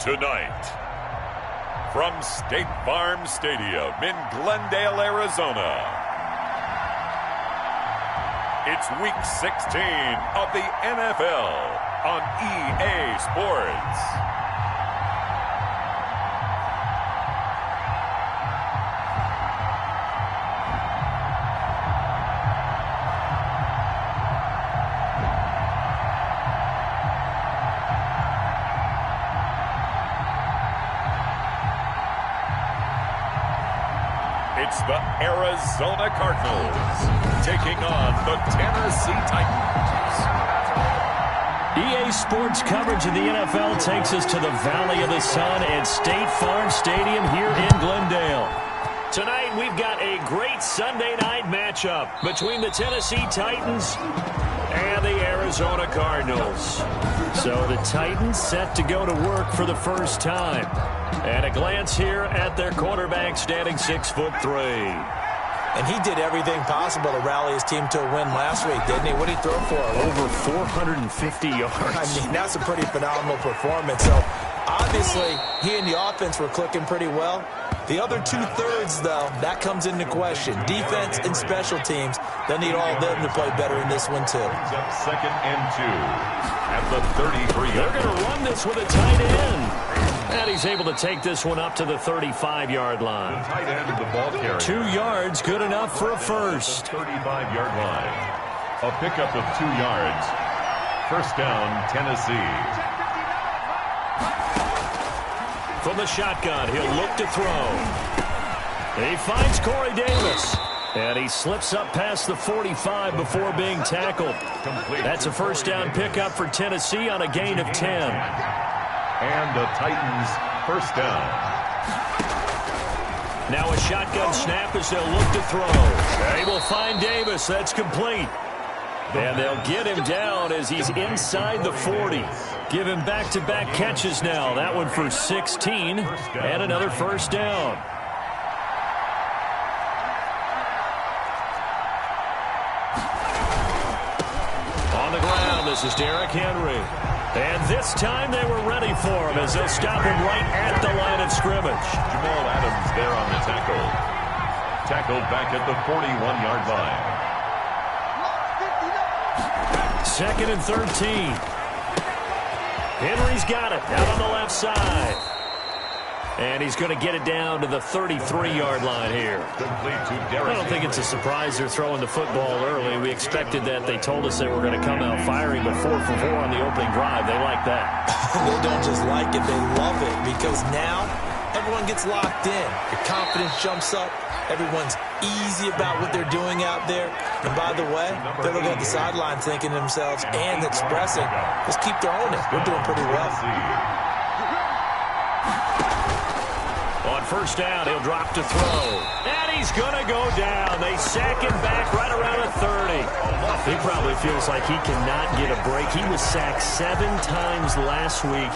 Tonight, from State Farm Stadium in Glendale, Arizona, it's Week 16 of the NFL on EA Sports. It's the Arizona Cardinals taking on the Tennessee Titans. EA Sports coverage of the NFL takes us to the Valley of the Sun at State Farm Stadium here in Glendale. Tonight we've got a great Sunday night matchup between the Tennessee Titans and the Arizona Cardinals. So the Titans set to go to work for the first time. And a glance here at their quarterback standing 6'3". And he did everything possible to rally his team to a win last week, didn't he? What did he throw for? Over 450 yards. I mean, that's a pretty phenomenal performance. So, obviously, he and the offense were clicking pretty well. The other two-thirds, though, that comes into question. Defense and special teams, they'll need all of them to play better in this one, too. Second and 2 at the 33. They're going to run this with a tight end. And he's able to take this one up to the 35-yard line. The tight end of the ball carrier. 2 yards, good enough for a first. 35-yard line. A pickup of 2 yards. First down, Tennessee. From the shotgun, he'll look to throw. He finds Corey Davis. And he slips up past the 45 before being tackled. That's a first down pickup for Tennessee on a gain of 10. And the Titans first down. Now a shotgun snap as they'll look to throw. They will find Davis. That's complete. And they'll get him down as he's inside the 40. Give him back-to-back catches now. That one for 16 and another first down. On the ground, this is Derrick Henry. And this time they were ready for him as they'll stop him right at the line of scrimmage. Jamal Adams there on the tackle. Tackled back at the 41-yard line. Second and 13. Henry's got it out on the left side. And he's going to get it down to the 33-yard line here. I don't think it's a surprise they're throwing the football early. We expected that. They told us they were going to come out firing, but 4 for 4 on the opening drive. They like that. They don't just like it, they love it, because now everyone gets locked in. Your confidence jumps up. Everyone's easy about what they're doing out there. And by the way, they're looking at the sideline thinking to themselves and expressing, just keep throwing it. We're doing pretty well. On first down, he'll drop to throw. And he's going to go down. They sack him back right around the 30. He probably feels like he cannot get a break. He was sacked 7 times last week.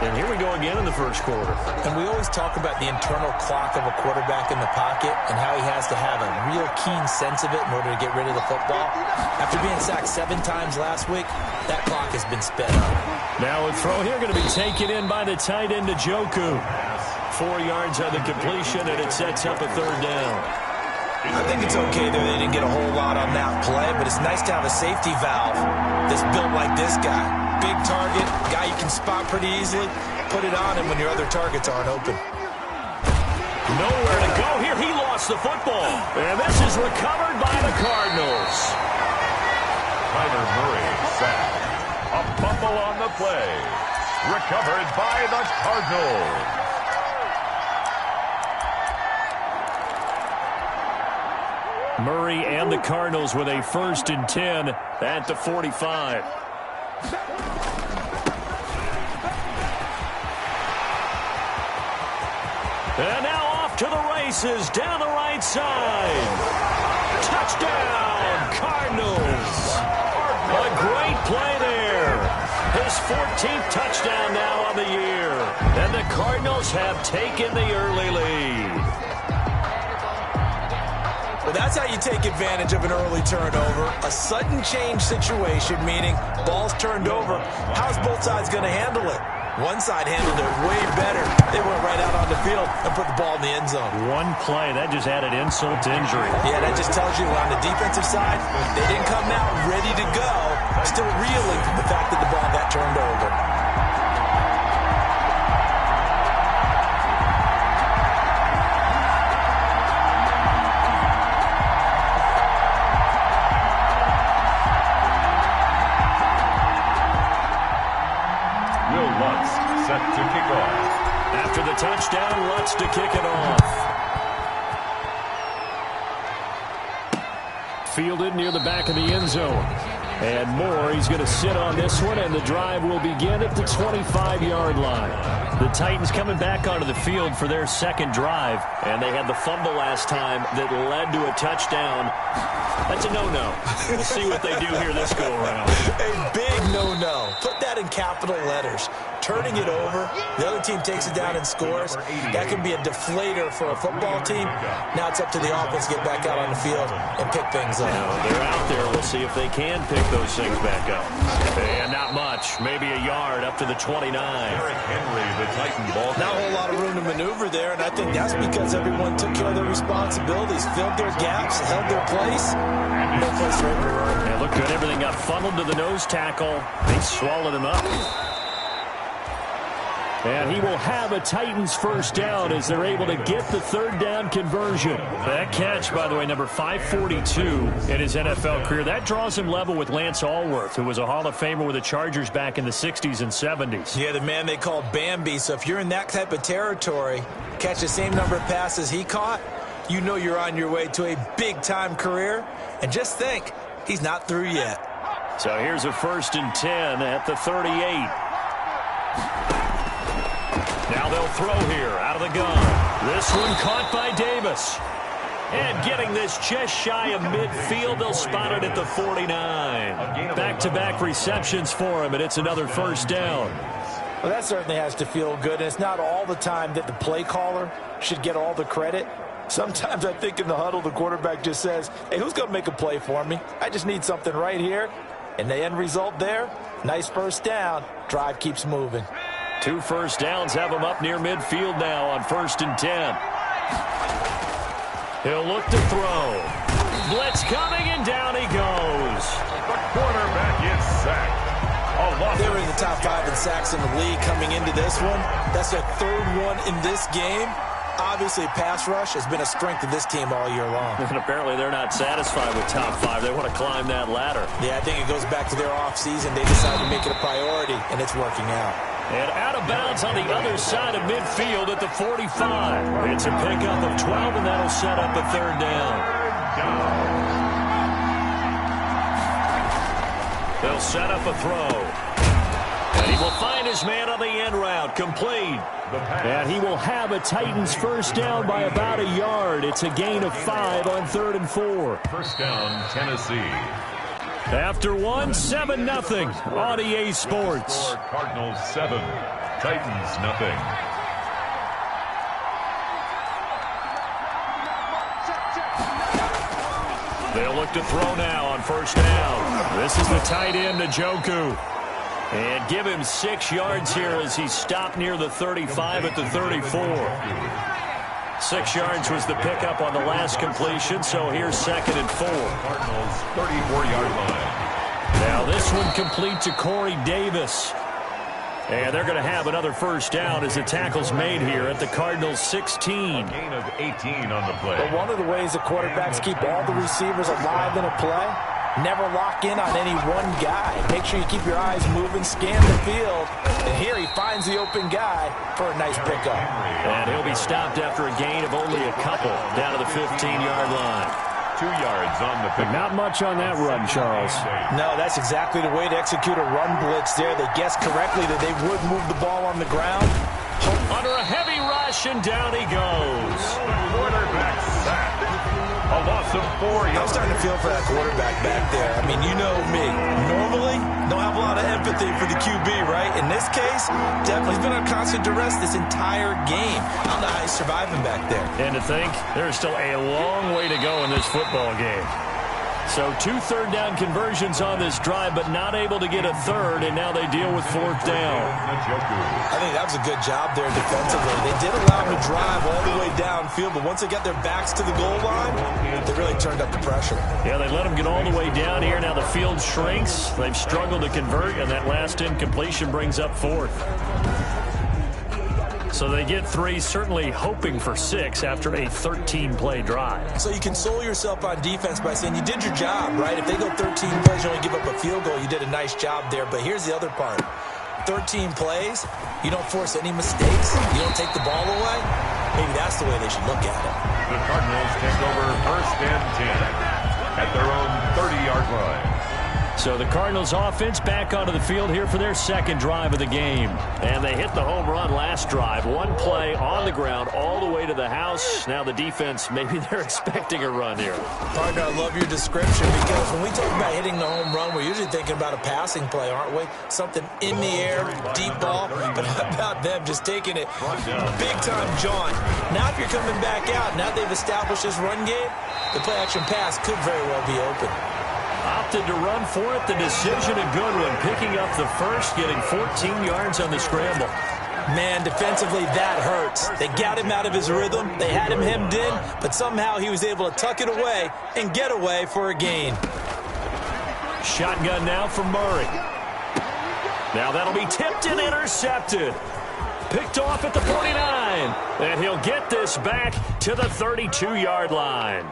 And here we go again in the first quarter. And we always talk about the internal clock of a quarterback in the pocket and how he has to have a real keen sense of it in order to get rid of the football. After being sacked 7 times last week, that clock has been sped up. Now a throw here going to be taken in by the tight end, Njoku. 4 yards on the completion, and it sets up a third down. I think it's okay that they didn't get a whole lot on that play, but it's nice to have a safety valve that's built like this guy. Big target, guy you can spot pretty easily. Put it on him when your other targets aren't open. Nowhere to go here. He lost the football. And this is recovered by the Cardinals. Kyler Murray sacked. A fumble on the play. Recovered by the Cardinals. Murray and the Cardinals with a 1st and 10 at the 45. And now off to the races down the right side. Touchdown, Cardinals. A great play there. His 14th touchdown now on the year. And the Cardinals have taken the early lead. Well, that's how you take advantage of an early turnover. A sudden change situation, meaning ball's turned over. How's both sides going to handle it? One side handled it way better. They went right out on the field and put the ball in the end zone. One play, that just added insult to injury. Yeah, that just tells you on the defensive side, they didn't come out ready to go, still reeling from the fact that the ball got turned over. Set to kick off. After the touchdown, Lutz to kick it off. Fielded near the back of the end zone. And Moore, he's going to sit on this one, and the drive will begin at the 25-yard line. The Titans coming back onto the field for their second drive, and they had the fumble last time that led to a touchdown. That's a no-no. We'll see what they do here this go-around. A big no-no. Put that in capital letters. Turning it over, the other team takes it down and scores. That can be a deflator for a football team. Now it's up to the offense to get back out on the field and pick things up. They're out there. We'll see if they can pick those things back up. And not much. Maybe a yard up to the 29. Derrick Henry, the Titan ball. Not a whole lot of room to maneuver there, and I think that's because everyone took care of their responsibilities, filled their gaps, held their place. No place for him to run. It looked good. Everything got funneled to the nose tackle. They swallowed him up. And he will have a Titans first down as they're able to get the third down conversion. That catch, by the way, number 542 in his NFL career. That draws him level with Lance Allworth, who was a Hall of Famer with the Chargers back in the 60s and 70s. Yeah, the man they called Bambi. So if you're in that type of territory, catch the same number of passes he caught, you know you're on your way to a big-time career. And just think, he's not through yet. So here's a 1st and 10 at the 38. Now they'll throw here out of the gun. This one caught by Davis. And getting this just shy of midfield, they'll spot it at the 49. Back-to-back receptions for him, and it's another first down. Well, that certainly has to feel good, and it's not all the time that the play caller should get all the credit. Sometimes I think in the huddle, the quarterback just says, hey, who's going to make a play for me? I just need something right here. And the end result there, nice first down. Drive keeps moving. 2 first downs have him up near midfield now on 1st and 10. He'll look to throw. Blitz coming, and down he goes. The quarterback is sacked. They were in the top 5 in sacks in the league coming into this one. That's their 3rd one in this game. Obviously, pass rush has been a strength of this team all year long. And apparently they're not satisfied with top 5. They want to climb that ladder. Yeah, I think it goes back to their offseason. They decided to make it a priority, and it's working out. And out of bounds on the other side of midfield at the 45. It's a pickup of 12, and that'll set up a 3rd down. They'll set up a throw. And he will find his man on the end route. Complete. And he will have a Titans first down by about a yard. It's a gain of 5 on 3rd and 4. First down, Tennessee. After 7-0 on EA Sports. Cardinals 7, Titans nothing. They'll look to throw now on 1st down. This is the tight end, Njoku. And give him 6 yards here as he stopped near the 35 at the 34. 6 yards was the pickup on the last completion, so here's 2nd and 4. Cardinals 34-yard line. Now this one complete to Corey Davis. And they're going to have another first down as the tackle's made here at the Cardinals 16. A gain of 18 on the play. But one of the ways the quarterbacks keep all the receivers alive in a play, never lock in on any one guy. Make sure you keep your eyes moving, scan the field. And here he finds the open guy for a nice pickup. And he'll be stopped after a gain of only a couple down to the 15-yard line. 2 yards on the pick. Not much on that run, Charles. No, that's exactly the way to execute a run blitz there. They guessed correctly that they would move the ball on the ground. Under a heavy rush, and down he goes. Quarterback sacked. A loss of 4 yards. I'm starting to feel for that quarterback back there. I mean, you know me. Normally, don't have a lot of empathy for the QB, right? In this case, definitely he's been on constant duress this entire game. I don't know how he's surviving back there. And to think, there's still a long way to go in this football game. So 2 third-down conversions on this drive, but not able to get a third, and now they deal with 4th down. I think that was a good job there defensively. They did allow them to drive all the way downfield, but once they got their backs to the goal line, they really turned up the pressure. Yeah, they let them get all the way down here. Now the field shrinks. They've struggled to convert, and that last incompletion brings up 4th. So they get 3, certainly hoping for 6 after a 13-play drive. So you console yourself on defense by saying you did your job, right? If they go 13 plays, you only give up a field goal, you did a nice job there. But here's the other part. 13 plays, you don't force any mistakes, you don't take the ball away. Maybe that's the way they should look at it. The Cardinals take over 1st and 10 at their own 30-yard line. So the Cardinals offense back onto the field here for their 2nd drive of the game. And they hit the home run last drive. 1 play on the ground all the way to the house. Now the defense, maybe they're expecting a run here. Partner, I love your description because when we talk about hitting the home run, we're usually thinking about a passing play, aren't we? Something in the air, deep ball. But how about them just taking it big-time jaunt? Now if you're coming back out, now they've established this run game, the play-action pass could very well be open. Opted to run for it. The decision a good one. Picking up the first, getting 14 yards on the scramble. Man, defensively, that hurts. They got him out of his rhythm. They had him hemmed in, but somehow he was able to tuck it away and get away for a gain. Shotgun now for Murray. Now that'll be tipped and intercepted. Picked off at the 49. And he'll get this back to the 32-yard line.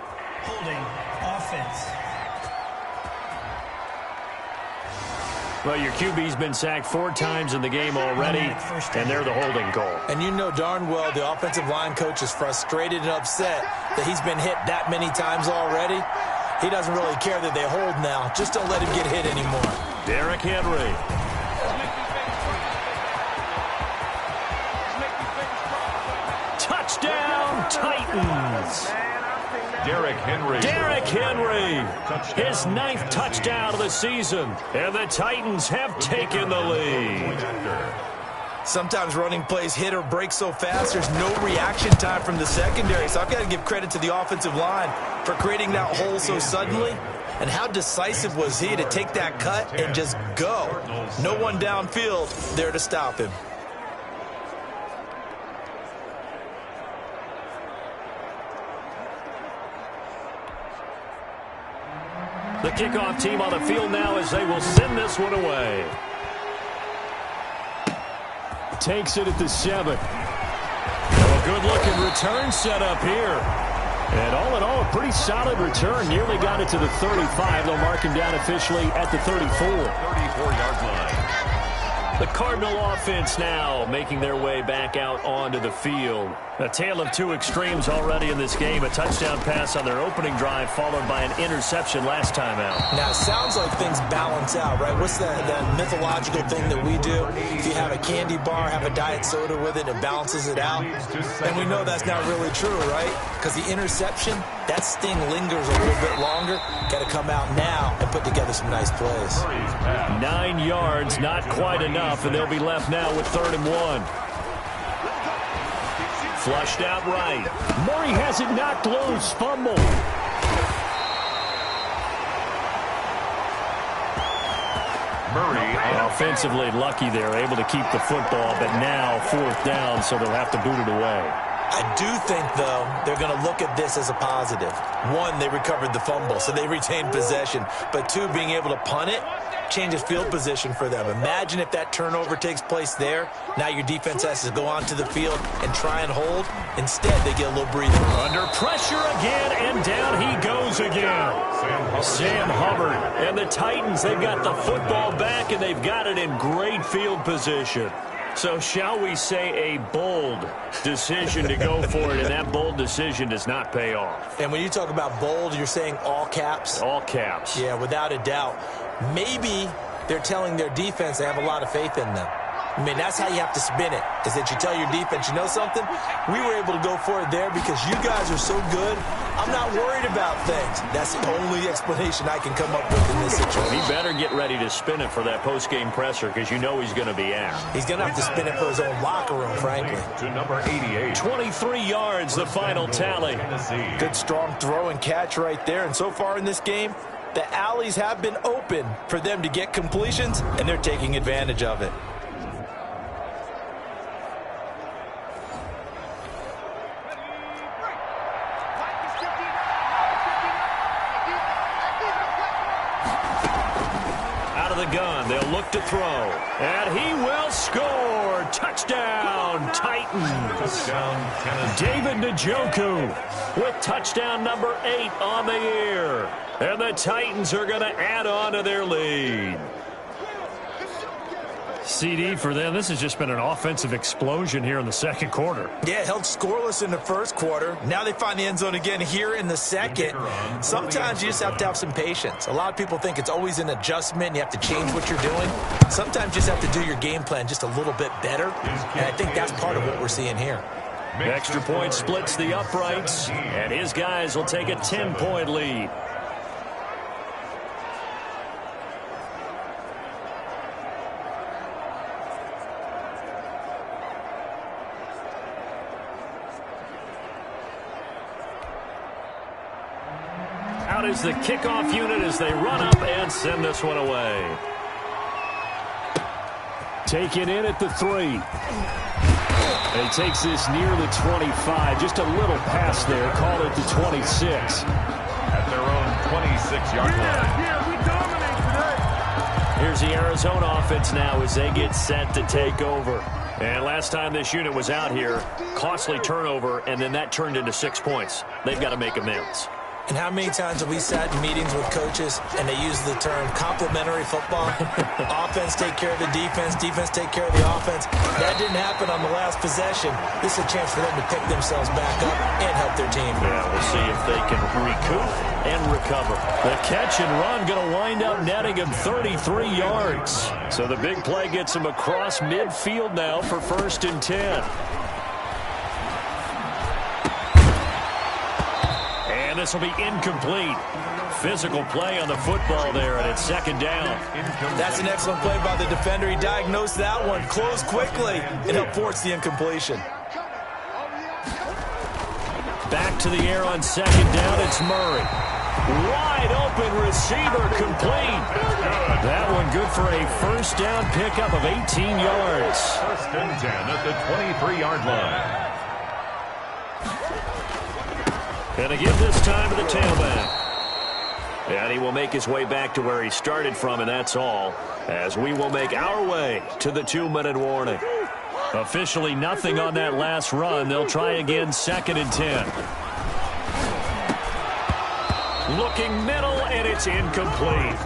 Holding offense. Well, your QB's been sacked 4 times in the game already, and they're the holding call. And you know darn well the offensive line coach is frustrated and upset that he's been hit that many times already. He doesn't really care that they hold now. Just don't let him get hit anymore. Derrick Henry. Touchdown, Titans. Derrick Henry. Derrick Henry. His 9th touchdown of the season. And the Titans have taken the lead. Sometimes running plays hit or break so fast, there's no reaction time from the secondary. So I've got to give credit to the offensive line for creating that hole so suddenly. And how decisive was he to take that cut and just go? No one downfield there to stop him. The kickoff team on the field now as they will send this one away. Takes it at the 7. A good-looking return set up here. And all in all, a pretty solid return. Nearly got it to the 35. They'll mark him down officially at the 34. 34-yard line. The Cardinal offense now making their way back out onto the field. A tale of 2 extremes already in this game. A touchdown pass on their opening drive followed by an interception last time out. Now, it sounds like things balance out, right? What's that mythological thing that we do? If you have a candy bar, have a diet soda with it, it balances it out. And we know that's not really true, right? Because the interception, that sting lingers a little bit longer. Got to come out now and put together some nice plays. 9 yards, not quite enough, and they'll be left now with 3rd and 1. Flushed out right. Murray has it knocked loose. Fumble. Murray. Offensively lucky there, able to keep the football, but now 4th down, so they'll have to boot it away. I do think, though, they're going to look at this as a positive. 1, they recovered the fumble, so they retained possession. But 2, being able to punt it changes field position for them. Imagine if that turnover takes place there. Now your defense has to go onto the field and try and hold. Instead, they get a little breather. Under pressure again, and down he goes again. Sam Hubbard. And the Titans, they've got the football back, and they've got it in great field position. So shall we say a bold decision to go for it, and that bold decision does not pay off. And when you talk about bold, you're saying all caps? All caps. Yeah, without a doubt. Maybe they're telling their defense they have a lot of faith in them. I mean, that's how you have to spin it, is that you tell your defense, you know something? We were able to go for it there because you guys are so good. I'm not worried about things. That's the only explanation I can come up with in this situation. He better get ready to spin it for that post-game presser because you know he's going to be asked. He's going to have to spin it for his own locker room, frankly. To number 88. 23 yards, the final tally. Good strong throw and catch right there. And so far in this game, The alleys have been open for them to get completions, and they're taking advantage of it. Out of the gun, they'll look to throw. And he will score. Touchdown, Titans. Touchdown, Tennessee. David Njoku with touchdown number 8 on the year. And the Titans are going to add on to their lead. CD for them, this has just been an offensive explosion here in the second quarter. Yeah, held scoreless in the first quarter. Now they find the end zone again here in the second. Sometimes you just have to have some patience. A lot of people think it's always an adjustment. And you have to change what you're doing. Sometimes you just have to do your game plan just a little bit better. And I think that's part of what we're seeing here. Extra point splits the uprights, and his guys will take a 10-point lead. Out is the kickoff unit as they run up and send this one away. Taken in at the 3. He takes this near the 25. Just a little pass there. Call it the 26. At their own 26-yard line. Yeah, we dominate today. Here's the Arizona offense now as they get set to take over. And last time this unit was out here, costly turnover, and then that turned into 6 points. They've got to make amends. And how many times have we sat in meetings with coaches and they use the term complementary football? Offense take care of the defense, defense take care of the offense. That didn't happen on the last possession. This is a chance for them to pick themselves back up and help their team. Yeah, we'll see if they can recoup and recover. The catch and run going to wind up netting him 33 yards. So the big play gets him across midfield now for 1st and 10. This will be incomplete. Physical play on the football there, and it's 2nd down. That's an excellent play by the defender. He diagnosed that one, closed quickly, and helped force the incompletion. Back to the air on 2nd down. It's Murray. Wide open receiver complete. That one good for a 1st down pickup of 18 yards. 1st and 10 at the 23-yard line. And again this time to the tailback. And he will make his way back to where he started from, and that's all, as we will make our way to the 2-minute warning. Officially nothing on that last run. They'll try again 2nd and 10. Looking middle, and it's incomplete.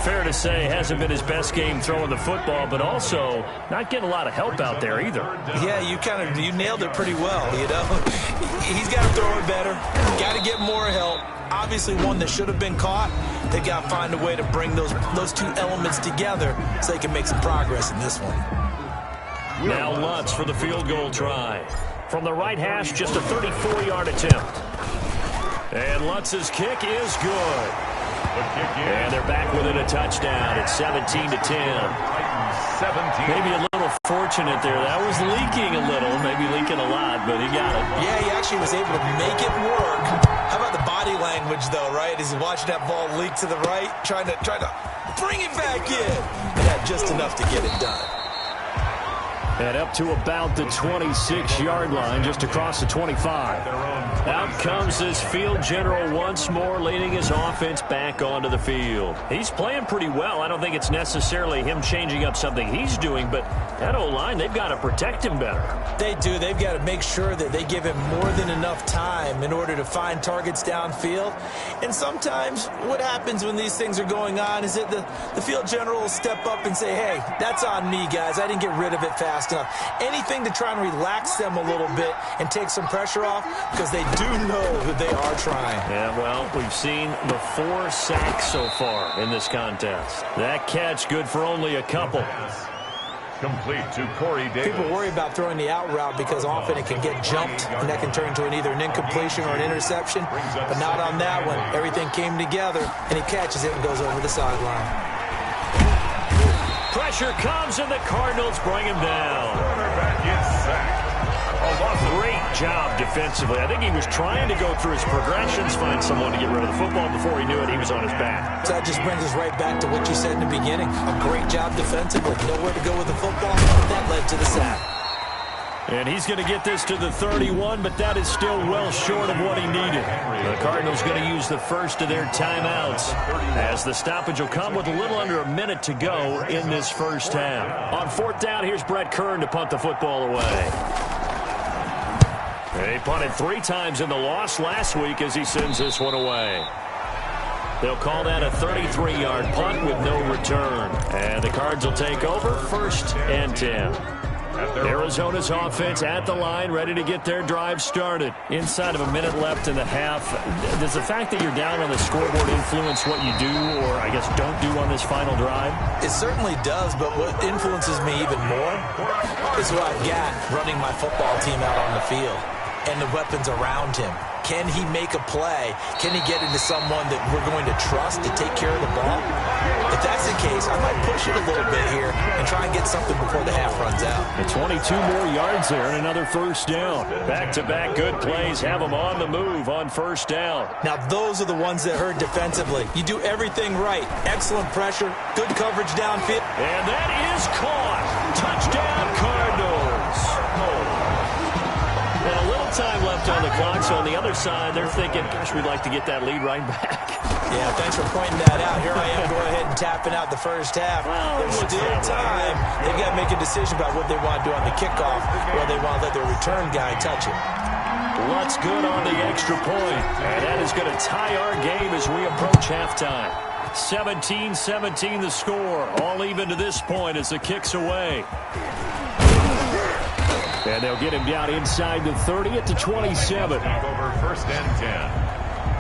Fair to say, hasn't been his best game throwing the football, but also not getting a lot of help out there either. Yeah, you nailed it pretty well, you know. He's got to throw it better. Got to get more help. Obviously one that should have been caught. They got to find a way to bring those two elements together so they can make some progress in this one. Now Lutz for the field goal try. From the right hash, just a 34-yard attempt. And Lutz's kick is good. And they're back within a touchdown. It's 17-10. Maybe a little fortunate there. That was leaking a little, maybe leaking a lot, but he got it. Yeah, he actually was able to make it work. How about the body language, though, right? As he's watching that ball leak to the right, trying to bring it back in. And had just enough to get it done. And up to about the 26-yard line, just across the 25. Out comes this field general once more, leading his offense back onto the field. He's playing pretty well. I don't think it's necessarily him changing up something he's doing, but that O-line, they've got to protect him better. They do. They've got to make sure that they give him more than enough time in order to find targets downfield. And sometimes what happens when these things are going on is that the field general will step up and say, hey, that's on me, guys. I didn't get rid of it fast enough. Anything to try and relax them a little bit and take some pressure off, because they do know that they are trying. Yeah, well, we've seen the 4 sacks so far in this contest. That catch good for only a couple. Complete to Corey Davis. People worry about throwing the out route because often it can get jumped, and that can turn into either an incompletion or an interception. But not on that one. Everything came together, and he catches it and goes over the sideline. Pressure comes, and the Cardinals bring him down. Quarterback gets sacked. A loss of Great job defensively. I think he was trying to go through his progressions, find someone to get rid of the football. Before he knew it, he was on his back. So that just brings us right back to what you said in the beginning. A great job defensively. Nowhere to go with the football. That led to the sack. And he's going to get this to the 31, but that is still well short of what he needed. The Cardinals going to use the first of their timeouts, as the stoppage will come with a little under a minute to go in this first half. On fourth down, here's Brett Kern to punt the football away. He punted 3 times in the loss last week as he sends this one away. They'll call that a 33-yard punt with no return. And the Cards will take over, 1st and 10. Arizona's offense at the line, ready to get their drive started. Inside of a minute left in the half, does the fact that you're down on the scoreboard influence what you do, or I guess don't do on this final drive? It certainly does, but what influences me even more is who I've got running my football team out on the field and the weapons around him. Can he make a play? Can he get into someone that we're going to trust to take care of the ball? If that's the case, I might push it a little bit here and try and get something before the half runs out. And 22 more yards there and another first down. Back-to-back good plays have them on the move on first down. Now, those are the ones that hurt defensively. You do everything right. Excellent pressure, good coverage downfield. And that is caught. Touchdown, Cardinals. And a little time left on the clock, so on the other side, they're thinking, gosh, we'd like to get that lead right back. Yeah, thanks for pointing that out. Here I am going ahead and tapping out the first half. There's still time. They've got to make a decision about what they want to do on the kickoff, or they want to let their return guy touch it. What's good on the extra point? And that is going to tie our game as we approach halftime. 17-17 the score. All even to this point as the kick's away. And they'll get him down inside the 30 at the 27. Over 1st and 10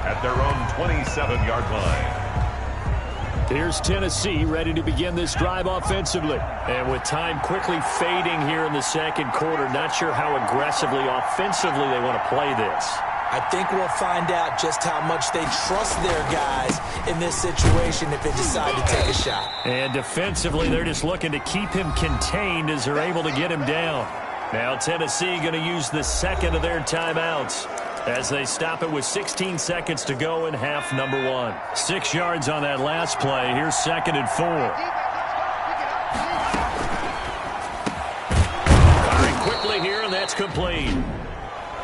at their own 27-yard line. Here's Tennessee ready to begin this drive offensively. And with time quickly fading here in the second quarter, not sure how aggressively, offensively they want to play this. I think we'll find out just how much they trust their guys in this situation if they decide to take a shot. And defensively, they're just looking to keep him contained as they're able to get him down. Now Tennessee going to use the second of their timeouts as they stop it with 16 seconds to go in half number 1. 6 yards on that last play. Here's 2nd and 4. Firing quickly here, and that's complete.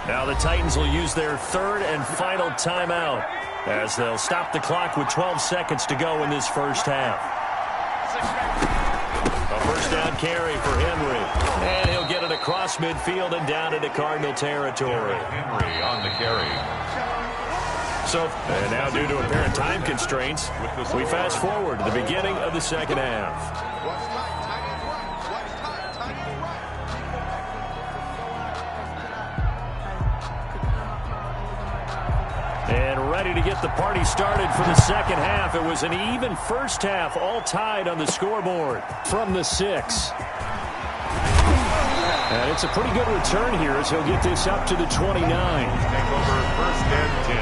Now the Titans will use their 3rd and final timeout as they'll stop the clock with 12 seconds to go in this first half. A first down carry for Henry. And he'll get it across midfield and down into Cardinal territory. Henry on the carry. And now due to apparent time constraints, we fast forward to the beginning of the second half. And ready to get the party started for the second half. It was an even first half, all tied on the scoreboard from the 6. And it's a pretty good return here as he'll get this up to the 29. Take over 1st and 10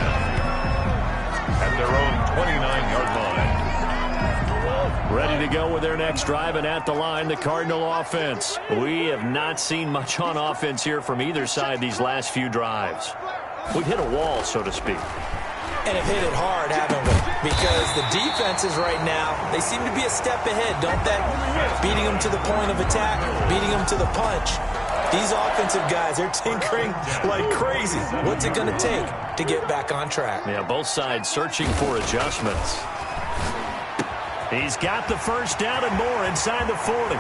at their own 29-yard line. Ready to go with their next drive, and at the line, the Cardinal offense. We have not seen much on offense here from either side these last few drives. We've hit a wall, so to speak. And have hit it hard, haven't we? Because the defenses right now, they seem to be a step ahead, don't they? Beating them to the point of attack, beating them to the punch. These offensive guys, they're tinkering like crazy. What's it going to take to get back on track? Yeah, both sides searching for adjustments. He's got the first down and more inside the 40.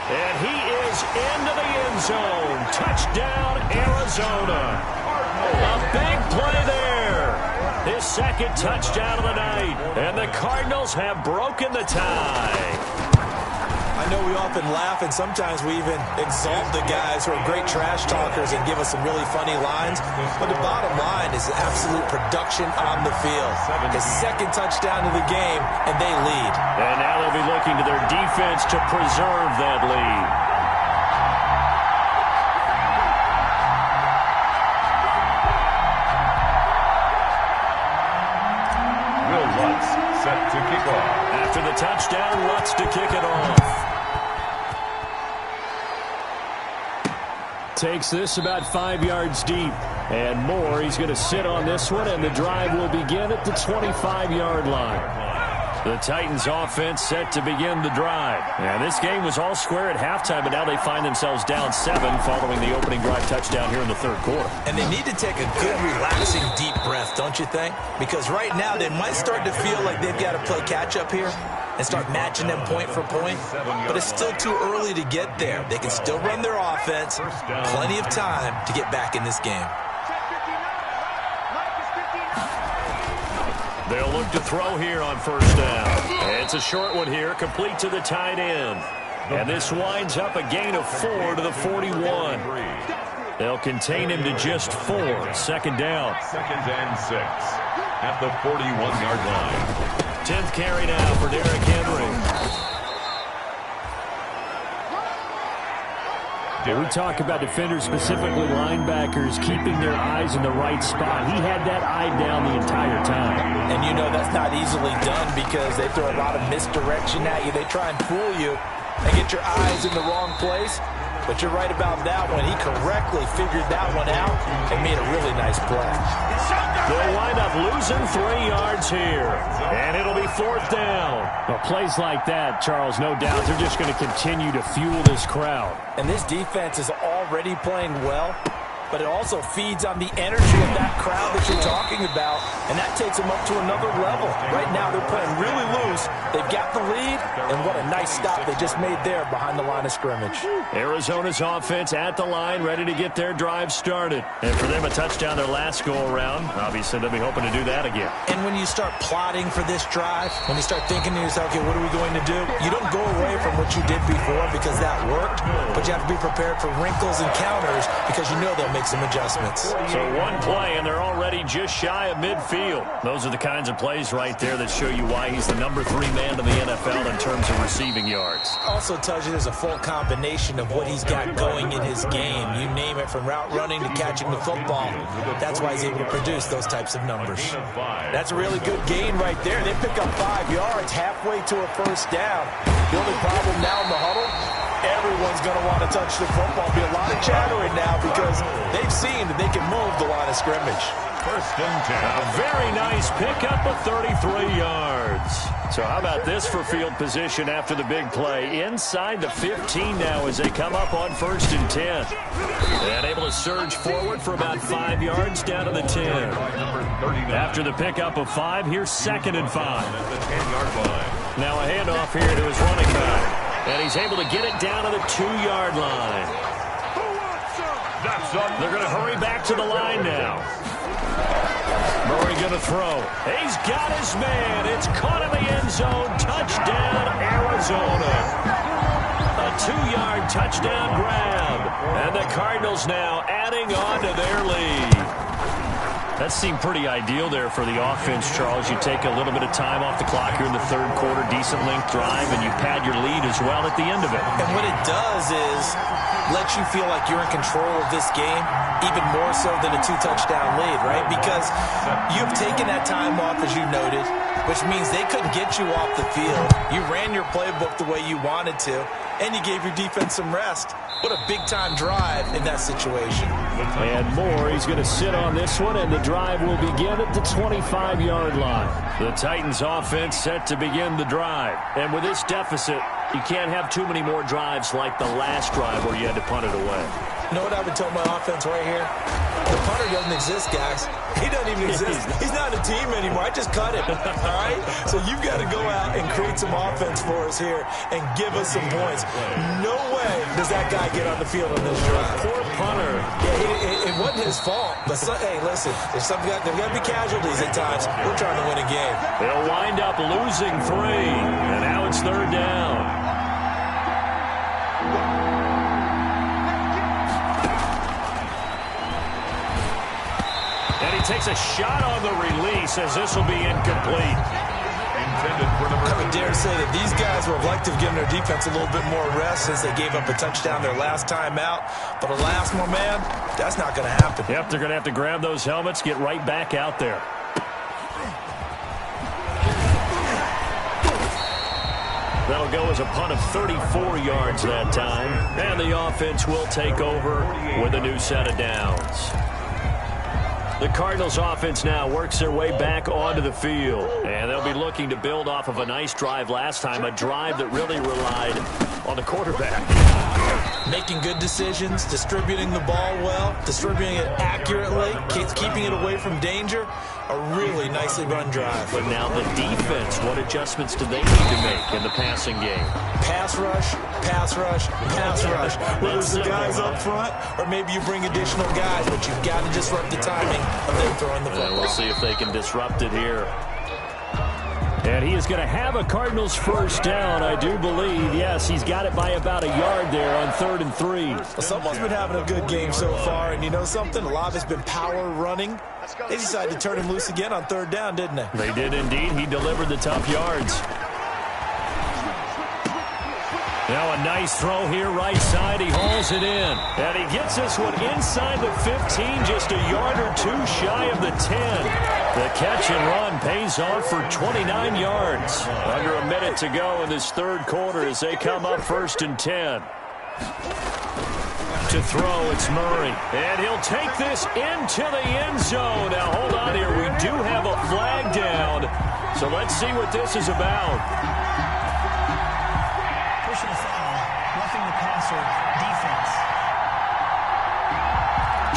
And he is into the end zone. Touchdown, Arizona. A big play there. His 2nd touchdown of the night. And the Cardinals have broken the tie. I know we often laugh, and sometimes we even exalt the guys who are great trash talkers and give us some really funny lines. But the bottom line is absolute production on the field. His 2nd touchdown of the game, and they lead. And now they'll be looking to their defense to preserve that lead. Will Lutz set to kick off. After the touchdown, Lutz to kick it off. takes this about 5 yards deep. And Moore, he's going to sit on this one, and the drive will begin at the 25-yard line. The Titans offense set to begin the drive. And this game was all square at halftime, but now they find themselves down 7 following the opening drive touchdown here in the third quarter. And they need to take a good, relaxing, deep breath, don't you think? Because right now they might start to feel like they've got to play catch-up here and start matching them point for point. But it's still too early to get there. They can still run their offense. Plenty of time to get back in this game. They'll look to throw here on first down. It's a short one here, complete to the tight end. And this winds up a gain of 4 to the 41. They'll contain him to just 4. Second down. 2nd and 6 at the 41-yard line. 10th carry now for Derrick Henry. We talk about defenders, specifically linebackers, keeping their eyes in the right spot. He had that eye down the entire time. And you know that's not easily done because they throw a lot of misdirection at you. They try and fool you and get your eyes in the wrong place. But you're right about that one. He correctly figured that one out and made a really nice play. They'll wind up losing 3 yards here. And it'll be 4th down. Well, plays like that, Charles, no doubt, they're just going to continue to fuel this crowd. And this defense is already playing well, but it also feeds on the energy of that crowd that you're talking about, and that takes them up to another level. Right now, they're playing really loose. They've got the lead, and what a nice stop they just made there behind the line of scrimmage. Arizona's offense at the line, ready to get their drive started. And for them, a touchdown their last go-around. Obviously, they'll be hoping to do that again. And when you start plotting for this drive, when you start thinking to yourself, okay, what are we going to do? You don't go away from what you did before because that worked, but you have to be prepared for wrinkles and counters because you know they'll make some adjustments. So one play, and they're already just shy of midfield. Those are the kinds of plays right there that show you why he's the number 3 man in the NFL in terms of receiving yards. Also tells you there's a full combination of what he's got going in his game. You name it, from route running to catching the football. That's why he's able to produce those types of numbers. That's a really good gain right there. They pick up 5 yards halfway to a first down. The only problem now in the huddle, everyone's going to want to touch the football. Be a lot of chattering now because they've seen that they can move the line of scrimmage. 1st and 10. A very nice pickup of 33 yards. So how about this for field position after the big play? Inside the 15 now as they come up on 1st and 10. And able to surge forward for about 5 yards down to the 10. After the pickup of 5, here's 2nd and 5. At the 10-yard line. Now a handoff here to his running back. And he's able to get it down to the 2-yard line. They're going to hurry back to the line now. Murray going to throw. He's got his man. It's caught in the end zone. Touchdown, Arizona. A 2-yard touchdown grab. And the Cardinals now adding on to their lead. That seemed pretty ideal there for the offense, Charles. You take a little bit of time off the clock here in the third quarter, decent length drive, and you pad your lead as well at the end of it. And what it does is let you feel like you're in control of this game, even more so than a 2-touchdown lead, right? Because you've taken that time off, as you noted, which means they couldn't get you off the field. You ran your playbook the way you wanted to, and you gave your defense some rest. What a big-time drive in that situation. And Moore, he's going to sit on this one, and the drive will begin at the 25-yard line. The Titans offense set to begin the drive. And with this deficit, you can't have too many more drives like the last drive where you had to punt it away. You know what I would tell my offense right here? The punter doesn't exist, guys. He doesn't even exist. He's not a team anymore. I just cut him. All right? So you've got to go out and create some offense for us here and give us some points. No way does that guy get on the field on this drive. Poor punter. Yeah, it wasn't his fault. But, hey, listen, there's got to be casualties at times. We're trying to win a game. They'll wind up losing 3. And now it's 3rd down. Takes a shot on the release as this will be incomplete. I would dare say that these guys would have liked to have given their defense a little bit more rest since they gave up a touchdown their last time out. But alas, my man, that's not going to happen. Yep, they're going to have to grab those helmets, get right back out there. That'll go as a punt of 34 yards that time. And the offense will take over with a new set of downs. The Cardinals offense now works their way back onto the field. And they'll be looking to build off of a nice drive last time, a drive that really relied on the quarterback. Making good decisions, distributing the ball well, distributing it accurately, keeping it away from danger. A really nicely run drive. But now the defense, what adjustments do they need to make in the passing game? Pass rush, pass rush, pass rush. Whether it's the guys up front or maybe you bring additional guys, but you've got to disrupt the timing of them throwing the football. We'll see if they can disrupt it here. And he is going to have a Cardinals first down, I do believe. Yes, he's got it by about a yard there on 3rd and 3. Well, someone's been having a good game so far, and you know something? A lot of it's been power running. They decided to turn him loose again on 3rd down, didn't they? They did indeed. He delivered the tough yards. Now a nice throw here, right side. He hauls it in. And he gets this one inside the 15, just a yard or two shy of the 10. The catch and run pays off for 29 yards. Under a minute to go in this third quarter as they come up 1st and 10. To throw, it's Murray. And he'll take this into the end zone. Now, hold on here. We do have a flag down. So let's see what this is about. Personal foul, roughing the passer, defense.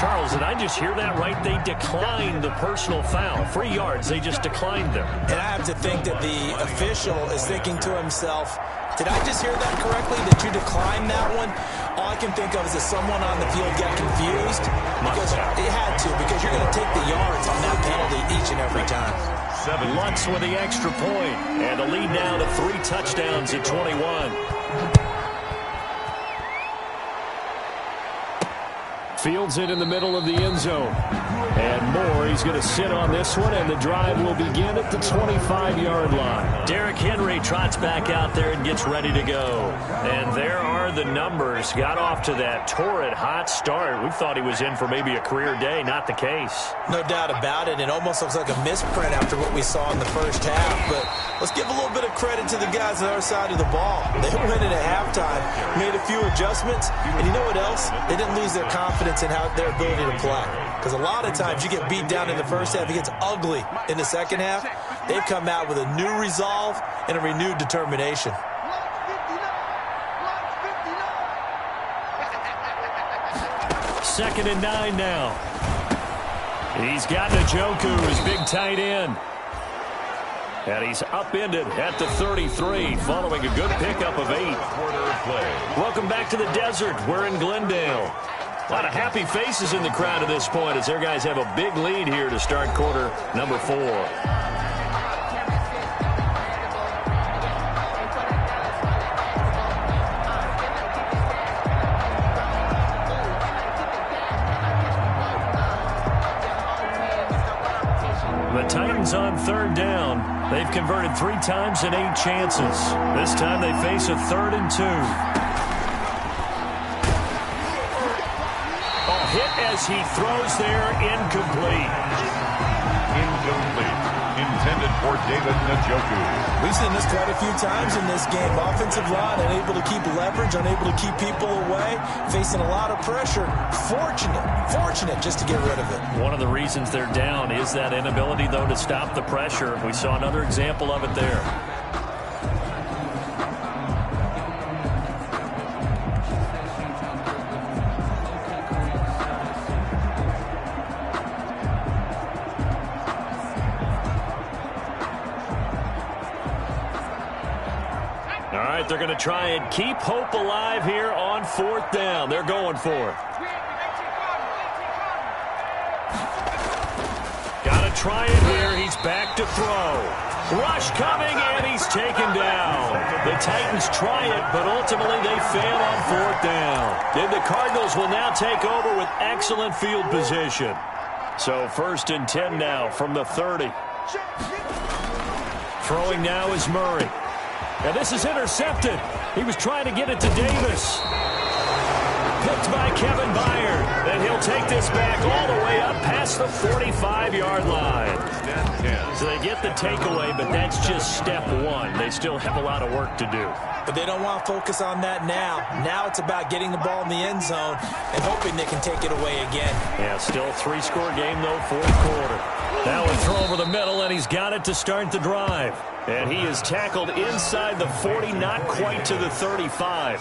Charles, did I just hear that right? They declined the personal foul. 3 yards, they just declined them. And I have to think that the official is thinking to himself, did I just hear that correctly? Did you decline that one? All I can think of is that someone on the field got confused. Because it had to, because you're going to take the yards on that penalty each and every time. Lutz with the extra point. And the lead now to 3 touchdowns at 21. Fields it in the middle of the end zone. And Moore, he's going to sit on this one, and the drive will begin at the 25-yard line. Derrick Henry trots back out there and gets ready to go. And there are the numbers. Got off to that torrid hot start. We thought he was in for maybe a career day. Not the case. No doubt about it. It almost looks like a misprint after what we saw in the first half. But let's give a little bit of credit to the guys on our side of the ball. They went in at halftime, made a few adjustments, and you know what else? They didn't lose their confidence in their ability to play. Because a lot of times you get beat down in the first half, it gets ugly in the second half. They've come out with a new resolve and a renewed determination. Second and 9 now. He's got Njoku, his big tight end. And he's upended at the 33, following a good pickup of 8. Welcome back to the desert. We're in Glendale. A lot of happy faces in the crowd at this point as their guys have a big lead here to start quarter number 4. The Titans on 3rd down. They've converted 3 times in 8 chances. This time they face a 3rd and 2. Hit as he throws there, incomplete. Incomplete. Intended for David Njoku. We've seen this quite a few times in this game. Offensive line unable to keep leverage, unable to keep people away, facing a lot of pressure. Fortunate just to get rid of it. One of the reasons they're down is that inability, though, to stop the pressure. We saw another example of it there. They're going to try and keep hope alive here on 4th down. They're going for it. Got to try it here. He's back to throw. Rush coming, and he's taken down. The Titans try it, but ultimately they fail on 4th down. Then the Cardinals will now take over with excellent field position. So 1st and 10 now from the 30. Throwing now is Murray. And this is intercepted. He was trying to get it to Davis. picked by Kevin Byard. And he'll take this back all the way up past the 45-yard line. So they get the takeaway, but that's just step one. They still have a lot of work to do. But they don't want to focus on that now. Now it's about getting the ball in the end zone and hoping they can take it away again. Yeah, still three-score game, though, fourth quarter. Now a throw over the middle, and he's got it to start the drive. And he is tackled inside the 40, not quite to the 35.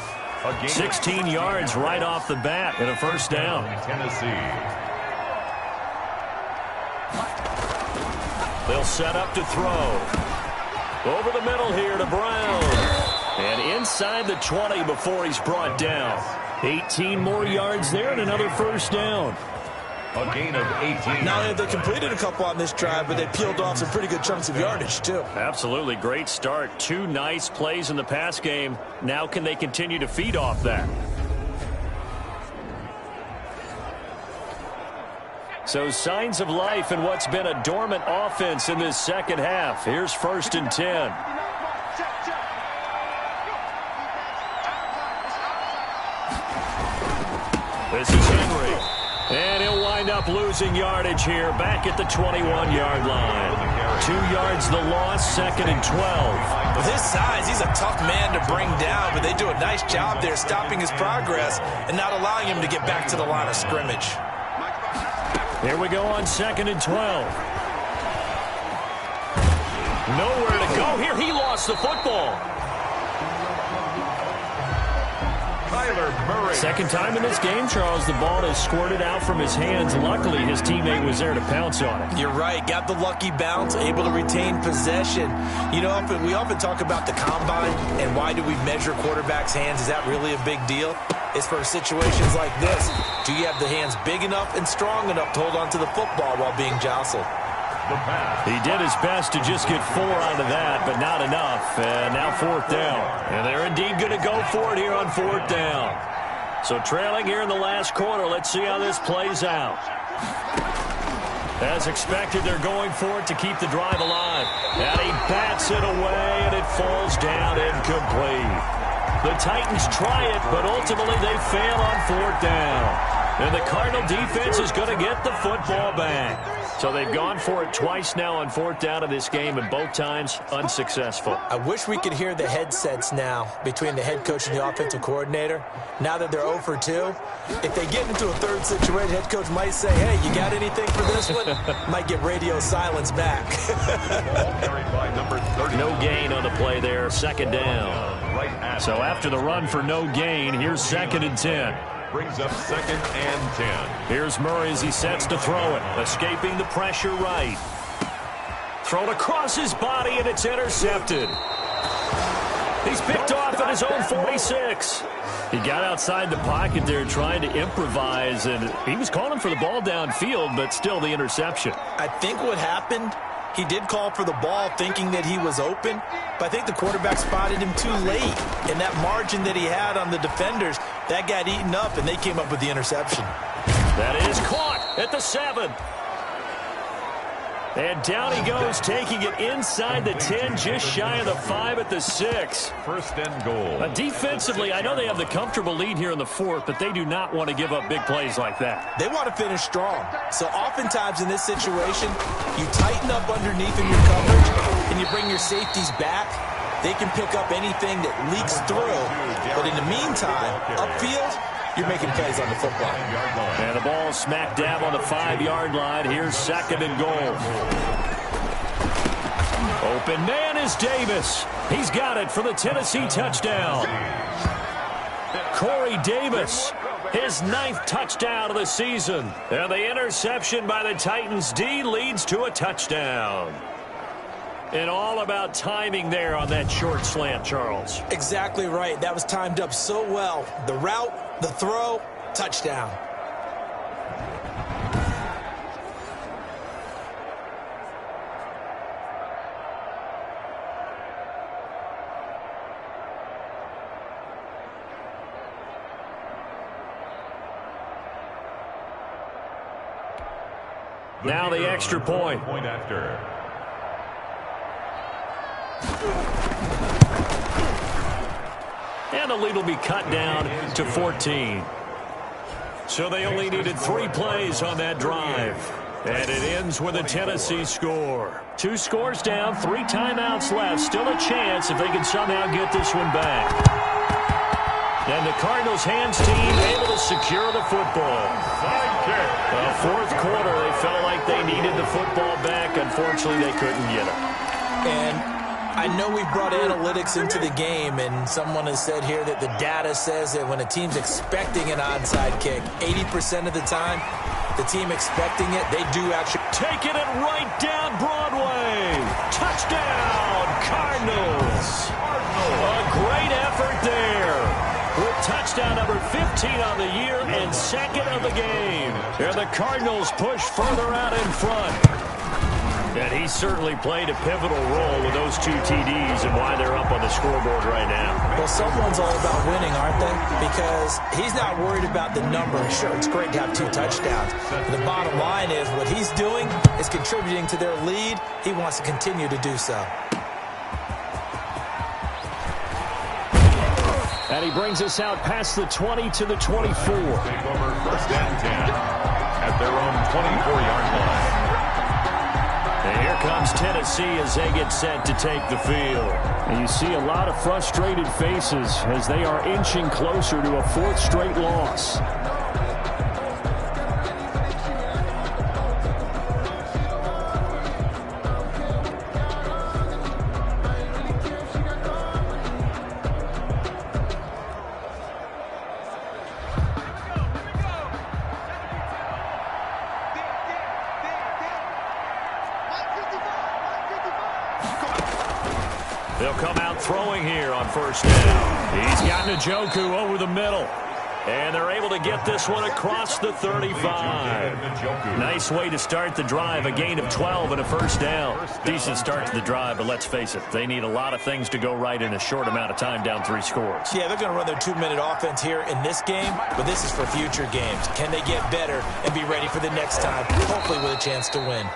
16 yards right off the bat and a first down. Tennessee. They'll set up to throw. Over the middle here to Brown. And inside the 20 before he's brought down. 18 more yards there and another first down. A gain of 18. Not only have they completed a couple on this drive, but they peeled off some pretty good chunks of yardage, too. Absolutely great start. Two nice plays in the pass game. Now can they continue to feed off that? So signs of life in what's been a dormant offense in this second half. Here's 1st and 10. This is Henry. And he'll wind up losing yardage here back at the 21-yard line. 2 yards the loss, 2nd and 12. With his size, he's a tough man to bring down, but they do a nice job there stopping his progress and not allowing him to get back to the line of scrimmage. Here we go on 2nd and 12. Nowhere to go here. He lost the football. Murray. Second time in this game, Charles, the ball has squirted out from his hands. Luckily, his teammate was there to pounce on it. You're right. Got the lucky bounce, able to retain possession. You know, we often talk about the combine and why do we measure quarterbacks' hands. Is that really a big deal? It's for situations like this. Do you have the hands big enough and strong enough to hold on to the football while being jostled? He did his best to just get 4 out of that, but not enough. And now 4th down. And they're indeed going to go for it here on 4th down. So trailing here in the last quarter. Let's see how this plays out. As expected, they're going for it to keep the drive alive. And he bats it away, and it falls down incomplete. The Titans try it, but ultimately they fail on 4th down. And the Cardinal defense is going to get the football back. So they've gone for it twice now on 4th down in this game, and both times unsuccessful. I wish we could hear the headsets now between the head coach and the offensive coordinator. Now that they're 0 for 2, if they get into a third situation, head coach might say, hey, you got anything for this one? Might get radio silence back. No gain on the play there, 2nd down. So after the run for no gain, here's 2nd and 10. Brings up 2nd and 10. Here's Murray as he sets to throw it. Escaping the pressure right. Thrown across his body, and it's intercepted. He's picked off at his own 46. He got outside the pocket there trying to improvise, and he was calling for the ball downfield, but still the interception. I think what happened, he did call for the ball thinking that he was open, but I think the quarterback spotted him too late. And that margin that he had on the defenders, that got eaten up, and they came up with the interception. That is caught at the 7. And down he goes, taking it inside the 10, just shy of the 5 at the 6. 1st and goal. Defensively, I know they have the comfortable lead here in the 4th, but they do not want to give up big plays like that. They want to finish strong. So oftentimes in this situation, you tighten up underneath in your coverage, and you bring your safeties back. They can pick up anything that leaks through. But in the meantime, upfield, you're making plays on the football. And the ball smack dab on the 5-yard line. Here's 2nd and goal. Open man is Davis. He's got it for the Tennessee touchdown. Corey Davis, his 9th touchdown of the season. And the interception by the Titans D leads to a touchdown. And all about timing there on that short slant, Charles. Exactly right. That was timed up so well. The route, the throw, touchdown. Now the extra point. Point after. And the lead will be cut down to 14. So they only needed 3 plays on that drive. And it ends with a Tennessee score. 2 scores down, 3 timeouts left. Still a chance if they can somehow get this one back. And the Cardinals' hands team able to secure the football. The fourth quarter, they felt like they needed the football back. Unfortunately, they couldn't get it. And I know we brought analytics into the game, and someone has said here that the data says that when a team's expecting an onside kick, 80% of the time, the team expecting it, they do actually. Taking it right down Broadway. Touchdown, Cardinals. A great effort there. With touchdown number 15 on the year and second of the game. And the Cardinals push further out in front. And he certainly played a pivotal role with those 2 TDs and why they're up on the scoreboard right now. Well, someone's all about winning, aren't they? Because he's not worried about the number. Sure, it's great to have 2 touchdowns. But the bottom line is what he's doing is contributing to their lead. He wants to continue to do so. And he brings us out past the 20 to the 24. Take over 1st and 10 at their own 24-yard line. And here comes Tennessee as they get set to take the field. And you see a lot of frustrated faces as they are inching closer to a 4th straight loss. They'll come out throwing here on 1st down. He's got Njoku over the middle. And they're able to get this one across the 35. Nice way to start the drive. A gain of 12 and a 1st down. Decent start to the drive, but let's face it, they need a lot of things to go right in a short amount of time down 3 scores. Yeah, they're going to run their 2-minute offense here in this game, but this is for future games. Can they get better and be ready for the next time, hopefully with a chance to win?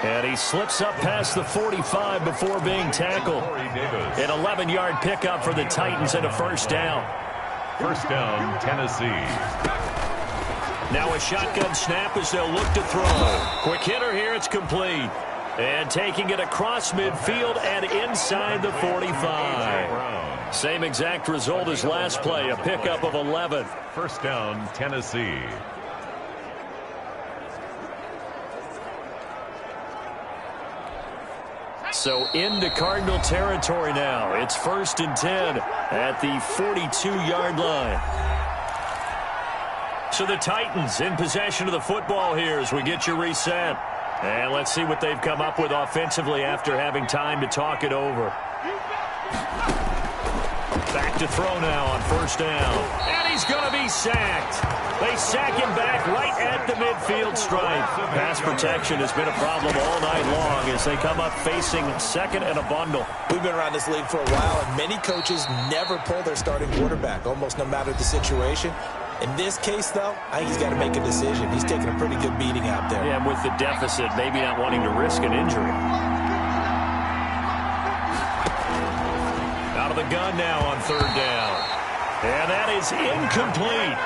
And he slips up past the 45 before being tackled. An 11-yard pickup for the Titans and a 1st down. 1st down, Tennessee. Now a shotgun snap as they'll look to throw. Quick hitter here, it's complete. And taking it across midfield and inside the 45. Same exact result as last play, a pickup of 11. 1st down, Tennessee. So into Cardinal territory now. It's 1st and 10 at the 42-yard line. So the Titans in possession of the football here as we get you reset. And let's see what they've come up with offensively after having time to talk it over. Back to throw now on 1st down. And he's going to be sacked. They sack him back right at the midfield stripe. Pass protection has been a problem all night long as they come up facing 2nd and a bundle. We've been around this league for a while, and many coaches never pull their starting quarterback, almost no matter the situation. In this case, though, I think he's got to make a decision. He's taking a pretty good beating out there. Yeah, with the deficit, maybe not wanting to risk an injury. Out of the gun now on 3rd down. And that is incomplete.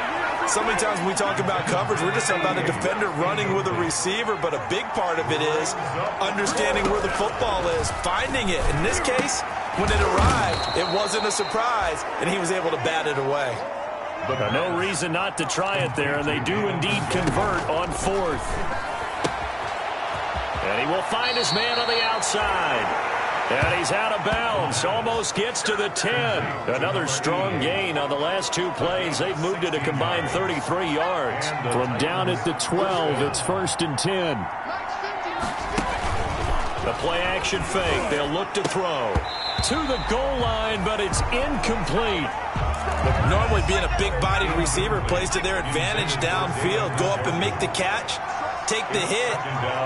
So many times when we talk about coverage, we're just about a defender running with a receiver, but a big part of it is understanding where the football is, finding it. In this case, when it arrived, it wasn't a surprise, and he was able to bat it away. No reason not to try it there, and they do indeed convert on 4th. And he will find his man on the outside. And he's out of bounds, almost gets to the 10. Another strong gain on the last 2 plays. They've moved it a combined 33 yards. From down at the 12, it's 1st and 10. The play-action fake. They'll look to throw. To the goal line, but it's incomplete. Normally being a big-bodied receiver plays to their advantage downfield. Go up and make the catch, take the hit,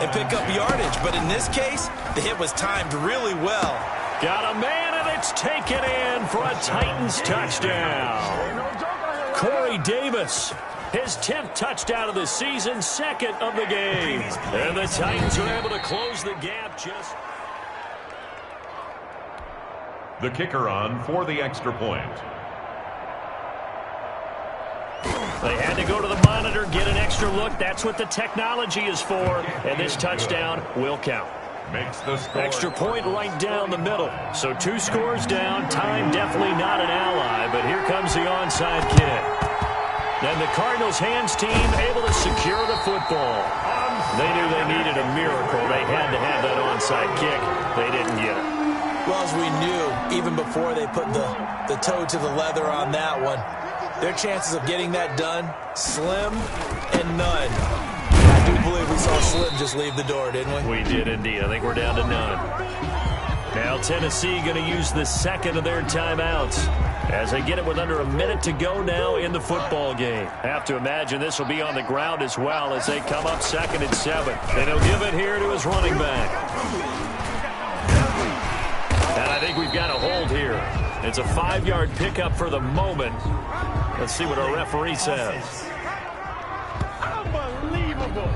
and pick up yardage. But in this case, the hit was timed really well. Got a man, and it's taken in for a Titans touchdown. Corey Davis, his 10th touchdown of the season, 2nd of the game. And the Titans are able to close the gap just... The kicker on for the extra point. They had to go to the monitor, get an extra look. That's what the technology is for. And this touchdown will count. Makes the score. Extra point right down the middle. So 2 scores down. Time definitely not an ally, but here comes the onside kick. Then the Cardinals' hands team able to secure the football. They knew they needed a miracle. They had to have that onside kick. They didn't get it. Well, as we knew, even before they put the toe to the leather on that one, their chances of getting that done, slim and none. I do believe we saw Slim just leave the door, didn't we? We did indeed. I think we're down to none. Now Tennessee going to use the second of their timeouts as they get it with under a minute to go now in the football game. Have to imagine this will be on the ground as well as they come up 2nd and 7. And he'll give it here to his running back. And I think we've got a hold here. It's a 5-yard pickup for the moment. Let's see what our referee says. Unbelievable.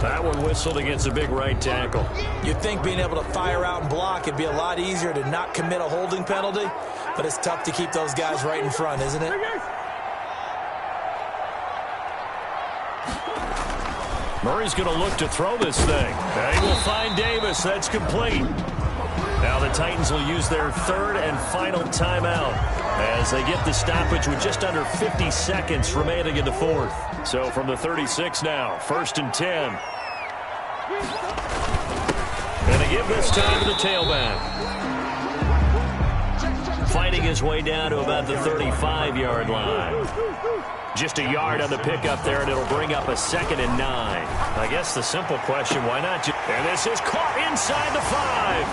That one whistled against a big right tackle. You'd think being able to fire out and block would be a lot easier to not commit a holding penalty, but it's tough to keep those guys right in front, isn't it? Murray's going to look to throw this thing. They will find Davis. That's complete. Now the Titans will use their 3rd and final timeout as they get the stoppage with just under 50 seconds remaining in the 4th. So from the 36 now, 1st and 10. Going to give this time to the tailback. Fighting his way down to about the 35-yard line. Just a yard on the pickup there, and it'll bring up a 2nd and 9. I guess the simple question, why not? And this is caught inside the 5.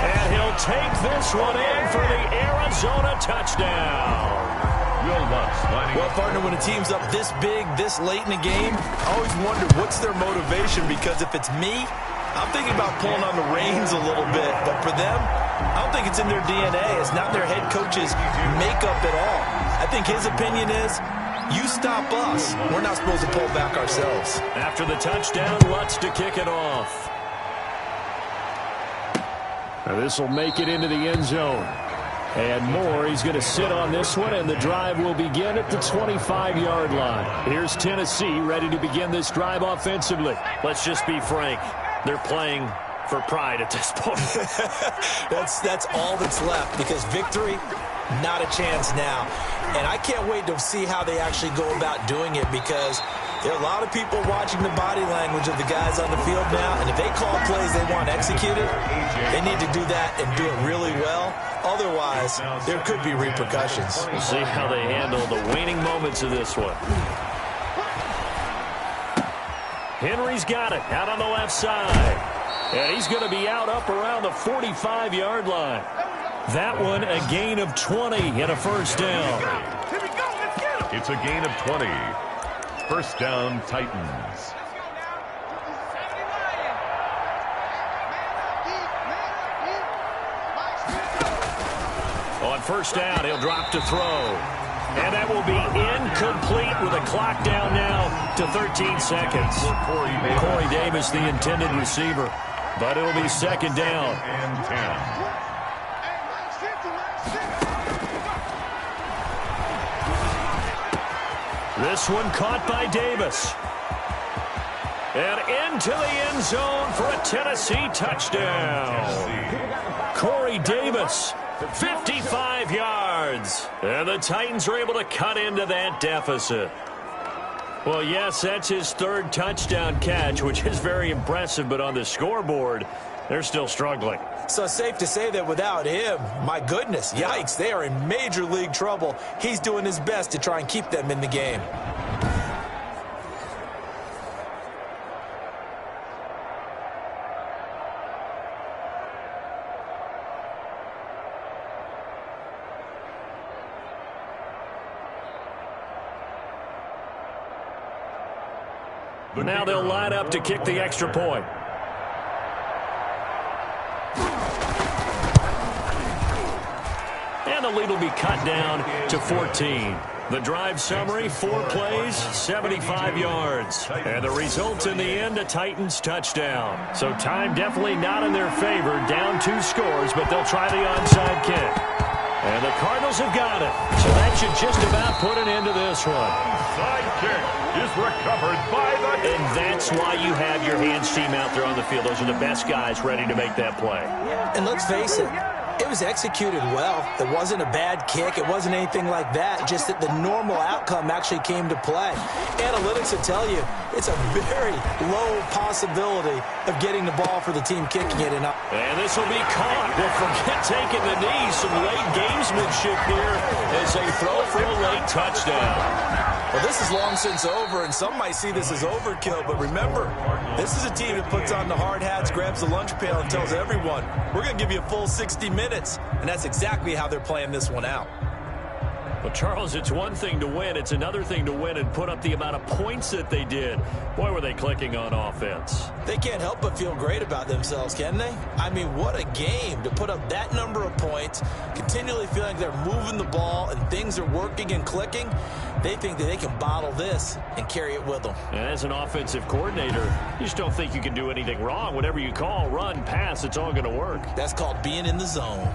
And he'll take this one in for the Arizona touchdown. Well, partner, when a team's up this big, this late in the game, I always wonder what's their motivation, because if it's me, I'm thinking about pulling on the reins a little bit. But for them, I don't think it's in their DNA. It's not their head coach's makeup at all. I think his opinion is, you stop us. We're not supposed to pull back ourselves. After the touchdown, Lutz to kick it off. Now this will make it into the end zone. And Moore, he's going to sit on this one, and the drive will begin at the 25-yard line. Here's Tennessee ready to begin this drive offensively. Let's just be frank. They're playing for pride at this point. That's all that's left, because victory, not a chance now. And I can't wait to see how they actually go about doing it, because there are a lot of people watching the body language of the guys on the field now, and if they call plays they want executed, they need to do that and do it really well. Otherwise, there could be repercussions. We'll see how they handle the waning moments of this one. Henry's got it out on the left side. And he's going to be out up around the 45-yard line. That one a gain of 20 and a 1st down. Here we go. Let's get him. It's a gain of 20. 1st down, Titans. On 1st down, he'll drop to throw. And that will be incomplete with a clock down now to 13 seconds. Corey Davis, the intended receiver. But it'll be 2nd down. And 10. This one caught by Davis. And into the end zone for a Tennessee touchdown. Corey Davis, 55 yards. And the Titans are able to cut into that deficit. Well, yes, that's his 3rd touchdown catch, which is very impressive, but on the scoreboard, they're still struggling. So safe to say that without him, my goodness, yikes, they are in major league trouble. He's doing his best to try and keep them in the game. Now they'll line up to kick the extra point. And the lead will be cut down to 14. The drive summary, 4 plays, 75 yards. And the result in the end, a Titans touchdown. So time definitely not in their favor. Down 2 scores, but they'll try the onside kick. And the Cardinals have got it. So that should just about put an end to this one. Side kick is recovered by the... And that's why you have your hands team out there on the field. Those are the best guys ready to make that play. And let's face it, it was executed well. It wasn't a bad kick. It wasn't anything like that. Just that the normal outcome actually came to play. Analytics will tell you it's a very low possibility of getting the ball for the team kicking it. And this will be caught. Well, forget taking the knee. Some late gamesmanship here as they throw for a late touchdown. Well, this is long since over, and some might see this as overkill. But remember, this is a team that puts on the hard hats, grabs the lunch pail, and tells everyone, we're going to give you a full 60 minutes. And that's exactly how they're playing this one out. Well, Charles, it's one thing to win. It's another thing to win and put up the amount of points that they did. Boy, were they clicking on offense. They can't help but feel great about themselves, can they? I mean, what a game to put up that number of points, continually feeling they're moving the ball and things are working and clicking. They think that they can bottle this and carry it with them. And as an offensive coordinator, you just don't think you can do anything wrong. Whatever you call, run, pass, it's all going to work. That's called being in the zone.